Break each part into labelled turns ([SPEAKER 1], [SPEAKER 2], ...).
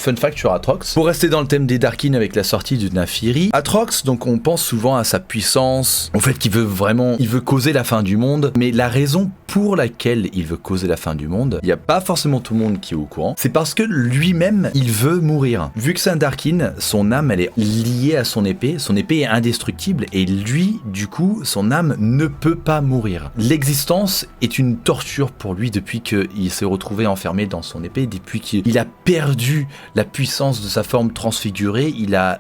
[SPEAKER 1] Fun fact sur Atrox. Pour rester dans le thème des Darkin avec la sortie de Naafiri, Atrox, donc on pense souvent à sa puissance, au fait qu'il veut causer la fin du monde, mais la raison pour laquelle il veut causer la fin du monde, il n'y a pas forcément tout le monde qui est au courant, c'est parce que lui-même, il veut mourir. Vu que c'est un Darkin, son âme, elle est liée à son épée est indestructible, et lui, du coup, son âme ne peut pas mourir. L'existence est une torture pour lui depuis qu'il s'est retrouvé enfermé dans son épée, depuis qu'il a perdu la puissance de sa forme transfigurée, il a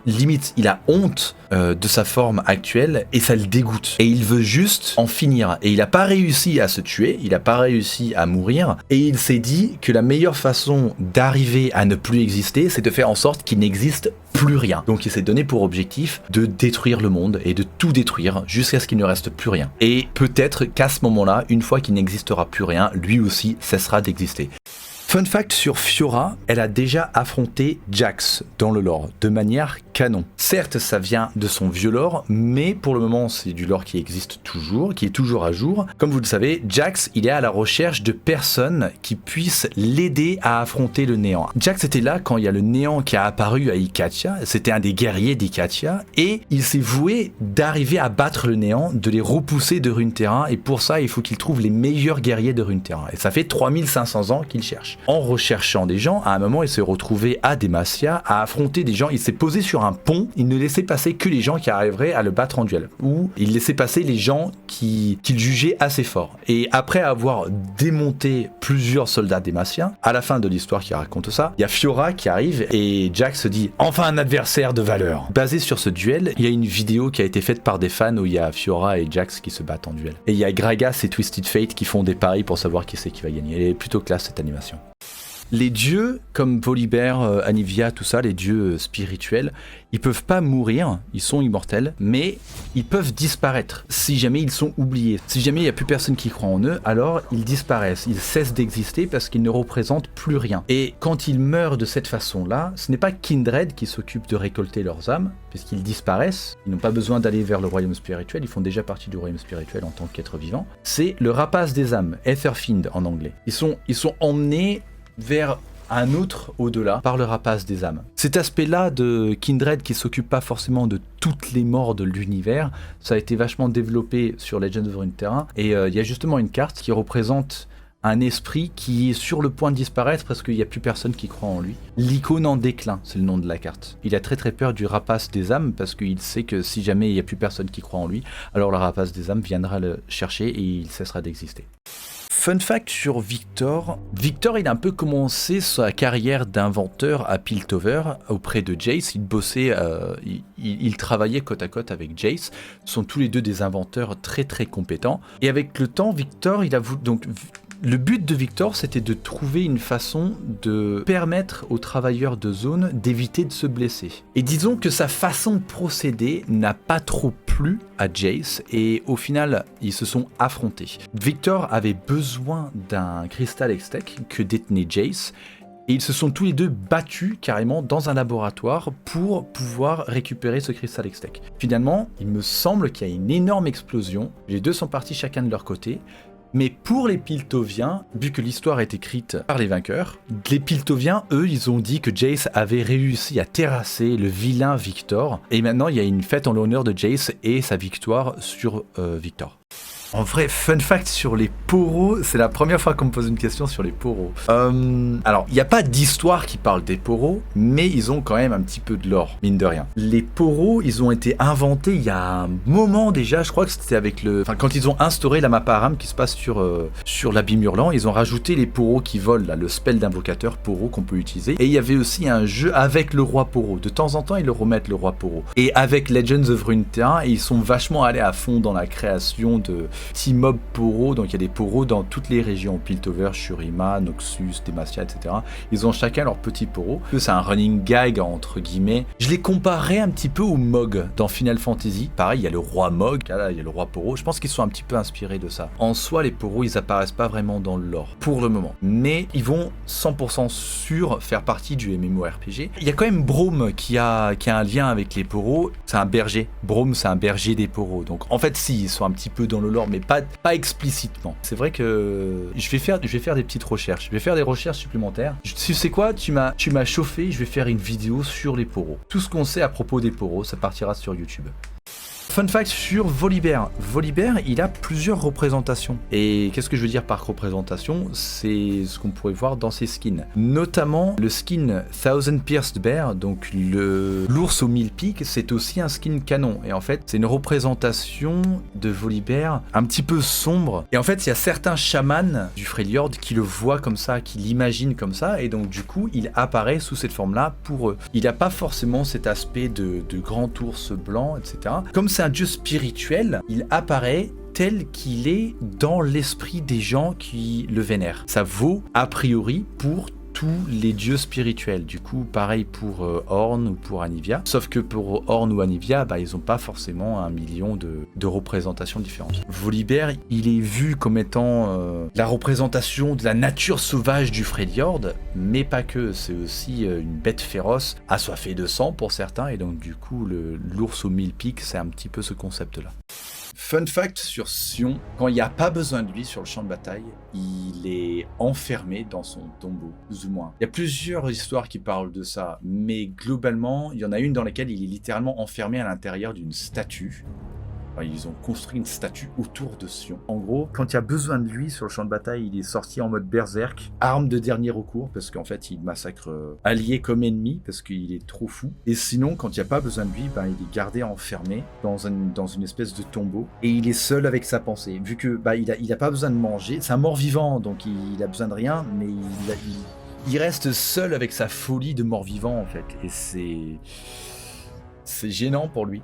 [SPEAKER 1] honte de sa forme actuelle, et ça le dégoûte. Et il veut juste en finir. Et il n'a pas réussi à se tuer, il n'a pas réussi à mourir, et il s'est dit que la meilleure façon d'arriver à ne plus exister, c'est de faire en sorte qu'il n'existe plus rien. Donc il s'est donné pour objectif de détruire le monde et de tout détruire jusqu'à ce qu'il ne reste plus rien. Et peut-être qu'à ce moment-là, une fois qu'il n'existera plus rien, lui aussi cessera d'exister. Fun fact sur Fiora, elle a déjà affronté Jax dans le lore, de manière canon. Certes, ça vient de son vieux lore, mais pour le moment, c'est du lore qui existe toujours, qui est toujours à jour. Comme vous le savez, Jax, il est à la recherche de personnes qui puissent l'aider à affronter le néant. Jax était là quand il y a le néant qui a apparu à Ikatia, c'était un des guerriers d'Ikatia, et il s'est voué d'arriver à battre le néant, de les repousser de Runeterra, et pour ça, il faut qu'il trouve les meilleurs guerriers de Runeterra. Et ça fait 3500 ans qu'il cherche. En recherchant des gens, à un moment il s'est retrouvé à Demacia, à affronter des gens, il s'est posé sur un pont, il ne laissait passer que les gens qui arriveraient à le battre en duel, ou il laissait passer les gens qu'il jugeait assez forts. Et après avoir démonté plusieurs soldats démaciens, à la fin de l'histoire qui raconte ça, il y a Fiora qui arrive et Jax se dit « Enfin un adversaire de valeur !» Basé sur ce duel, il y a une vidéo qui a été faite par des fans où il y a Fiora et Jax qui se battent en duel. Et il y a Gragas et Twisted Fate qui font des paris pour savoir qui c'est qui va gagner. Elle est plutôt classe cette animation. Les dieux, comme Volibear, Anivia, tout ça, les dieux spirituels, ils peuvent pas mourir, ils sont immortels, mais ils peuvent disparaître si jamais ils sont oubliés. Si jamais il n'y a plus personne qui croit en eux, alors ils disparaissent, ils cessent d'exister parce qu'ils ne représentent plus rien. Et quand ils meurent de cette façon-là, ce n'est pas Kindred qui s'occupe de récolter leurs âmes, puisqu'ils disparaissent, ils n'ont pas besoin d'aller vers le royaume spirituel, ils font déjà partie du royaume spirituel en tant qu'être vivant. C'est le rapace des âmes, Aetherfiend en anglais. Ils sont emmenés vers un autre au-delà par le rapace des âmes. Cet aspect-là de Kindred qui s'occupe pas forcément de toutes les morts de l'univers, ça a été vachement développé sur Legends of Runeterra, et il y a justement une carte qui représente un esprit qui est sur le point de disparaître parce qu'il n'y a plus personne qui croit en lui. L'icône en déclin, c'est le nom de la carte. Il a très très peur du rapace des âmes parce qu'il sait que si jamais il n'y a plus personne qui croit en lui, alors le rapace des âmes viendra le chercher et il cessera d'exister. Fun fact sur Viktor. Viktor, il a un peu commencé sa carrière d'inventeur à Piltover auprès de Jace. Il bossait, il travaillait côte à côte avec Jace. Ils sont tous les deux des inventeurs très très compétents. Et avec le temps, Viktor, il a voulu... Donc, le but de Viktor, c'était de trouver une façon de permettre aux travailleurs de zone d'éviter de se blesser. Et disons que sa façon de procéder n'a pas trop plu à Jace, et au final, ils se sont affrontés. Viktor avait besoin d'un cristal Hextech que détenait Jace, et ils se sont tous les deux battus carrément dans un laboratoire pour pouvoir récupérer ce cristal Hextech. Finalement, il me semble qu'il y a une énorme explosion, les deux sont partis chacun de leur côté. Mais pour les Piltoviens, vu que l'histoire est écrite par les vainqueurs, les Piltoviens, eux, ils ont dit que Jace avait réussi à terrasser le vilain Viktor. Et maintenant, il y a une fête en l'honneur de Jace et sa victoire sur Viktor. En vrai, fun fact sur les poros, c'est la première fois qu'on me pose une question sur les poros. Alors, il n'y a pas d'histoire qui parle des poros, mais ils ont quand même un petit peu de lore, mine de rien. Les poros, ils ont été inventés il y a un moment déjà, je crois que c'était avec le... Enfin, quand ils ont instauré la map Aram qui se passe sur l'abîme hurlant, ils ont rajouté les poros qui volent, là, le spell d'invocateur poro qu'on peut utiliser. Et il y avait aussi un jeu avec le roi poro. De temps en temps, ils le remettent, le roi poro. Et avec Legends of Runeterra, ils sont vachement allés à fond dans la création de... petits mobs poros, donc il y a des poros dans toutes les régions, Piltover, Shurima, Noxus, Demacia, etc. Ils ont chacun leur petit poro. C'est un running gag entre guillemets. Je les comparais un petit peu aux Mog dans Final Fantasy. Pareil, il y a le roi Mog, là il y a le roi poro. Je pense qu'ils sont un petit peu inspirés de ça. En soi, les poros, ils apparaissent pas vraiment dans le lore pour le moment, mais ils vont 100% sûr faire partie du MMORPG. Il y a quand même Braum qui a un lien avec les poros. C'est un berger. Braum, c'est un berger des poros. Donc en fait, si, ils sont un petit peu dans le lore, mais pas explicitement. C'est vrai que je vais faire des petites recherches. Je vais faire des recherches supplémentaires. Tu sais quoi, tu m'as chauffé, je vais faire une vidéo sur les poros. Tout ce qu'on sait à propos des poros, ça partira sur YouTube. Fun fact sur Volibear. Volibear, il a plusieurs représentations. Et qu'est-ce que je veux dire par représentation? C'est ce qu'on pourrait voir dans ses skins. Notamment le skin Thousand Pierced Bear, donc l'ours aux 1000 pics, c'est aussi un skin canon. Et en fait, c'est une représentation de Volibear un petit peu sombre. Et en fait, il y a certains chamans du Freljord qui le voient comme ça, qui l'imaginent comme ça. Et donc du coup, il apparaît sous cette forme-là pour eux. Il n'a pas forcément cet aspect de grand ours blanc, etc. Comme c'est un dieu spirituel, il apparaît tel qu'il est dans l'esprit des gens qui le vénèrent. Ça vaut a priori pour tous les dieux spirituels. Du coup, pareil pour Ornn ou pour Anivia. Sauf que pour Ornn ou Anivia, ils n'ont pas forcément 1 million de représentations différentes. Volibear, il est vu comme étant la représentation de la nature sauvage du Freljord, mais pas que. C'est aussi une bête féroce, assoiffée de sang pour certains, et donc du coup, l'ours aux 1000 pics, c'est un petit peu ce concept-là. Fun fact sur Sion, quand il n'y a pas besoin de lui sur le champ de bataille, il est enfermé dans son tombeau, plus ou moins. Il y a plusieurs histoires qui parlent de ça, mais globalement, il y en a une dans laquelle il est littéralement enfermé à l'intérieur d'une statue. Enfin, ils ont construit une statue autour de Sion. En gros, quand il y a besoin de lui sur le champ de bataille, il est sorti en mode berserk, arme de dernier recours, parce qu'en fait, il massacre alliés comme ennemis, parce qu'il est trop fou. Et sinon, quand il n'y a pas besoin de lui, il est gardé enfermé dans une espèce de tombeau, et il est seul avec sa pensée. Vu que il a pas besoin de manger, c'est un mort-vivant, donc il a besoin de rien, mais il reste seul avec sa folie de mort-vivant, en fait. Et c'est gênant pour lui.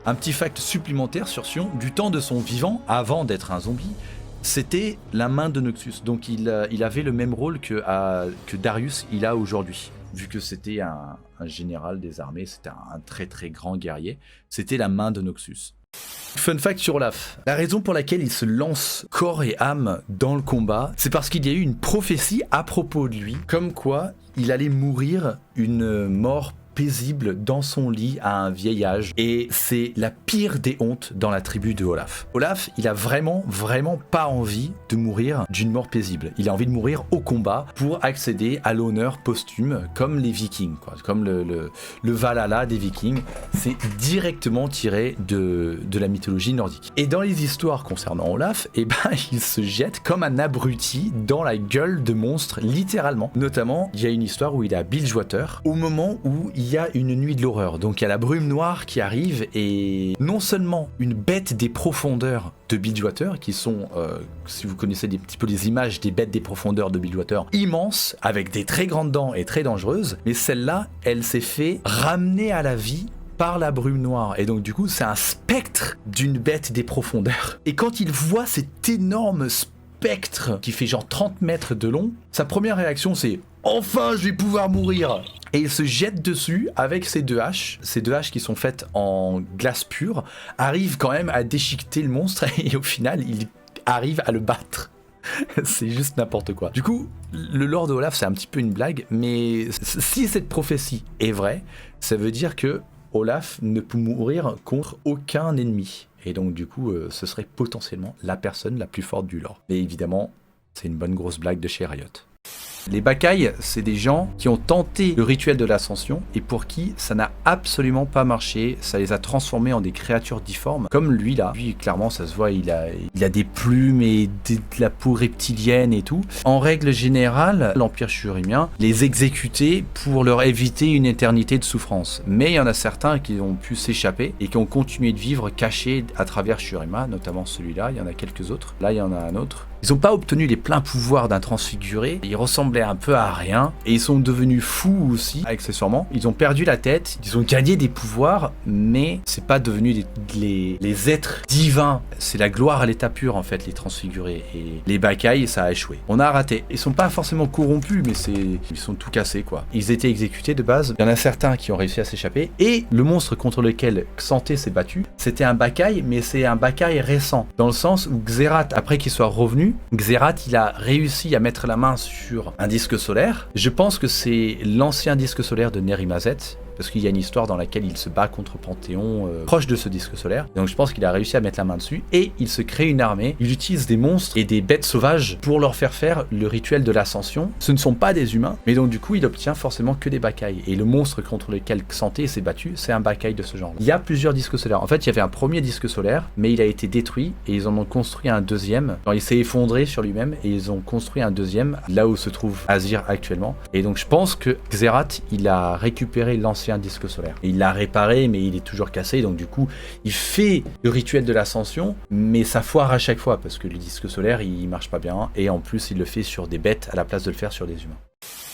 [SPEAKER 1] Un petit fact supplémentaire sur Sion, du temps de son vivant, avant d'être un zombie, c'était la main de Noxus. Donc il avait le même rôle que Darius il a aujourd'hui. Vu que c'était un général des armées, c'était un très très grand guerrier, c'était la main de Noxus. Fun fact sur Olaf. La raison pour laquelle il se lance corps et âme dans le combat, c'est parce qu'il y a eu une prophétie à propos de lui, comme quoi il allait mourir une mort paisible dans son lit à un vieil âge, et c'est la pire des hontes dans la tribu de Olaf. Olaf, il a vraiment pas envie de mourir d'une mort paisible. Il a envie de mourir au combat pour accéder à l'honneur posthume, comme les Vikings, quoi. Comme le Valhalla des Vikings. C'est directement tiré de la mythologie nordique. Et dans les histoires concernant Olaf, il se jette comme un abruti dans la gueule de monstres, littéralement. Notamment, il y a une histoire où il est à Bilgewater, au moment où il y a une nuit de l'horreur. Donc il y a la brume noire qui arrive, et non seulement une bête des profondeurs de Bilgewater, qui sont, si vous connaissez un petit peu les images des bêtes des profondeurs de Bilgewater, immenses, avec des très grandes dents et très dangereuses, mais celle-là, elle s'est fait ramener à la vie par la brume noire. Et donc du coup, c'est un spectre d'une bête des profondeurs. Et quand il voit cet énorme spectre qui fait genre 30 mètres de long, sa première réaction c'est « Enfin, je vais pouvoir mourir !» Et il se jette dessus avec ses deux haches. Ces deux haches qui sont faites en glace pure arrivent quand même à déchiqueter le monstre, et au final, il arrive à le battre. C'est juste n'importe quoi. Du coup, le lore de Olaf, c'est un petit peu une blague, mais si cette prophétie est vraie, ça veut dire que Olaf ne peut mourir contre aucun ennemi. Et donc du coup, ce serait potentiellement la personne la plus forte du lore. Et évidemment, c'est une bonne grosse blague de chez Riot. Les Bakai, c'est des gens qui ont tenté le rituel de l'ascension et pour qui ça n'a absolument pas marché. Ça les a transformés en des créatures difformes, comme lui là. Lui, clairement, ça se voit, il a des plumes et de la peau reptilienne et tout. En règle générale, l'Empire Shurimien les exécutait pour leur éviter une éternité de souffrance. Mais il y en a certains qui ont pu s'échapper et qui ont continué de vivre cachés à travers Shurima, notamment celui-là. Il y en a quelques autres. Là, il y en a un autre. Ils n'ont pas obtenu les pleins pouvoirs d'un transfiguré, ils ressemblaient un peu à rien, et ils sont devenus fous aussi, accessoirement. Ils ont perdu la tête, ils ont gagné des pouvoirs, mais c'est pas devenu les êtres divins. C'est la gloire à l'état pur, en fait, les transfigurés. Et les Bakai, ça a échoué. On a raté. Ils sont pas forcément corrompus, mais ils sont tout cassés, quoi. Ils étaient exécutés de base. Il y en a certains qui ont réussi à s'échapper, et le monstre contre lequel Xanté s'est battu, c'était un Bakai, mais c'est un Bakai récent, dans le sens où Xerath, après qu'il soit revenu, Xerath, il a réussi à mettre la main sur un disque solaire. Je pense que c'est l'ancien disque solaire de Nerimazet. parce qu'il y a une histoire dans laquelle il se bat contre Panthéon proche de ce disque solaire. Donc je pense qu'il a réussi à mettre la main dessus et il se crée une armée. Il utilise des monstres et des bêtes sauvages pour leur faire le rituel de l'ascension. Ce ne sont pas des humains, mais donc du coup il obtient forcément que des Bakai. Et le monstre contre lequel Xanthé s'est battu, c'est un Bakai de ce genre. Il y a plusieurs disques solaires. En fait, il y avait un premier disque solaire, mais il a été détruit et ils en ont construit un deuxième. Alors, il s'est effondré sur lui-même et ils ont construit un deuxième là où se trouve Azir actuellement. Et donc je pense que Xerath, il a récupéré l'ancien disque solaire. Et il l'a réparé, mais il est toujours cassé. Donc du coup, il fait le rituel de l'ascension, mais ça foire à chaque fois parce que le disque solaire, il marche pas bien. Et en plus, il le fait sur des bêtes à la place de le faire sur des humains.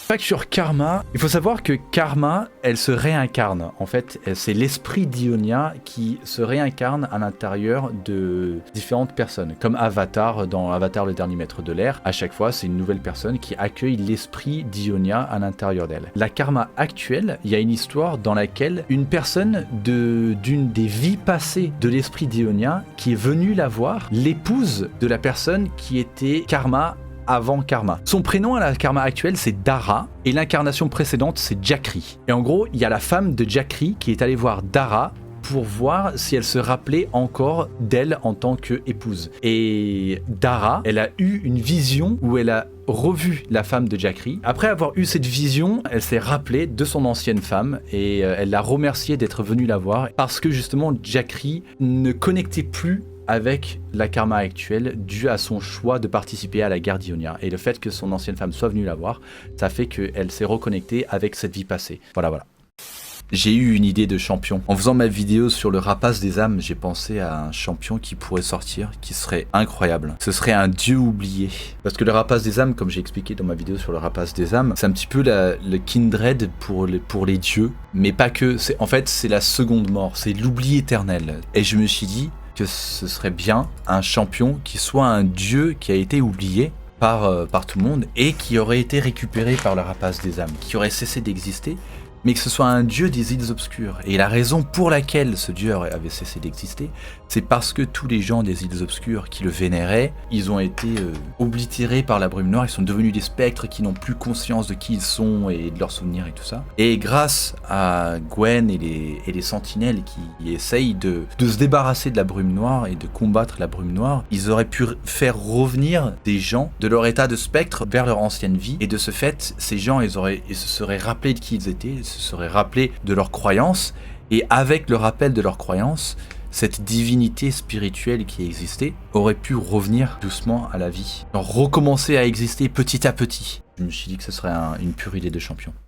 [SPEAKER 1] Fact sur Karma, il faut savoir que Karma, elle se réincarne. En fait, c'est l'esprit d'Ionia qui se réincarne à l'intérieur de différentes personnes. Comme Avatar, dans Avatar le dernier maître de l'air, à chaque fois, c'est une nouvelle personne qui accueille l'esprit d'Ionia à l'intérieur d'elle. La Karma actuelle, il y a une histoire dans laquelle une personne d'une des vies passées de l'esprit d'Ionia qui est venue la voir, l'épouse de la personne qui était Karma avant Karma. Son prénom à la Karma actuelle, c'est Dara, et l'incarnation précédente, c'est Jakri. Et en gros, il y a la femme de Jakri qui est allée voir Dara pour voir si elle se rappelait encore d'elle en tant qu'épouse. Et Dara, elle a eu une vision où elle a revu la femme de Jakri. Après avoir eu cette vision, elle s'est rappelée de son ancienne femme et elle l'a remerciée d'être venue la voir parce que justement Jakri ne connectait plus avec la Karma actuelle dû à son choix de participer à la guerre d'Ionia. Et le fait que son ancienne femme soit venue la voir, ça fait qu'elle s'est reconnectée avec cette vie passée. Voilà. J'ai eu une idée de champion. En faisant ma vidéo sur le rapace des âmes, j'ai pensé à un champion qui pourrait sortir, qui serait incroyable. Ce serait un dieu oublié. Parce que le rapace des âmes, comme j'ai expliqué dans ma vidéo sur le rapace des âmes, c'est un petit peu le Kindred pour les dieux. Mais pas que. En fait, c'est la seconde mort. C'est l'oubli éternel. Et je me suis dit que ce serait bien un champion qui soit un dieu qui a été oublié par tout le monde et qui aurait été récupéré par le rapace des âmes, qui aurait cessé d'exister, mais que ce soit un dieu des îles obscures. Et la raison pour laquelle ce dieu avait cessé d'exister, c'est parce que tous les gens des îles obscures qui le vénéraient, ils ont été oblitérés par la brume noire, ils sont devenus des spectres qui n'ont plus conscience de qui ils sont et de leurs souvenirs et tout ça. Et grâce à Gwen et les sentinelles qui essayent de se débarrasser de la brume noire et de combattre la brume noire, ils auraient pu faire revenir des gens de leur état de spectre vers leur ancienne vie. Et de ce fait, ces gens, ils se seraient rappelés de qui ils étaient, ils se seraient rappelés de leurs croyances. Et avec le rappel de leurs croyances, cette divinité spirituelle qui existait aurait pu revenir doucement à la vie, recommencer à exister petit à petit. Je me suis dit que ce serait une pure idée de champion.